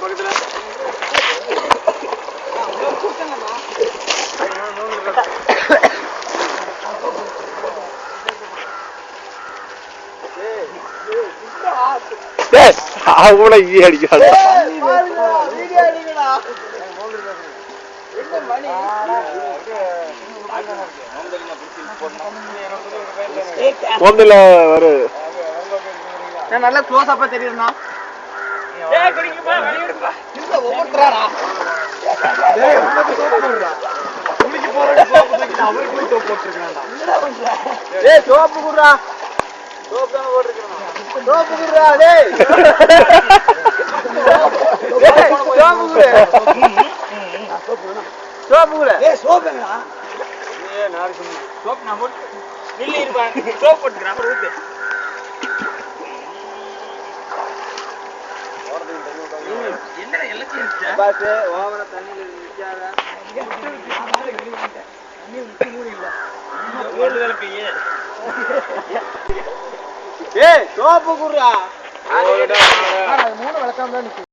பக்கத்துல அவளை அடிக்காது. நல்லா க்ளோஸ் அப்பா தெரியுதுண்ணா. சோப்பு குடுறா, சோப்பு தானே போட்டுருக்கா, சோப்பு குடுறா, டேய் சோப்பு குடு, சோப்பு குடு, சோப்புங்களா? சோப்பு நான் போட்டு நில்லு இருப்பேன், சோப்பு போட்டுக்கிறேன் அப்புறம் ஊத்து. என்ன எல்லாத்தையும் பாத்து ஓவரா தண்ணியில நிக்காத, சோப்பு குடுறா. 3 விளக்காம தான்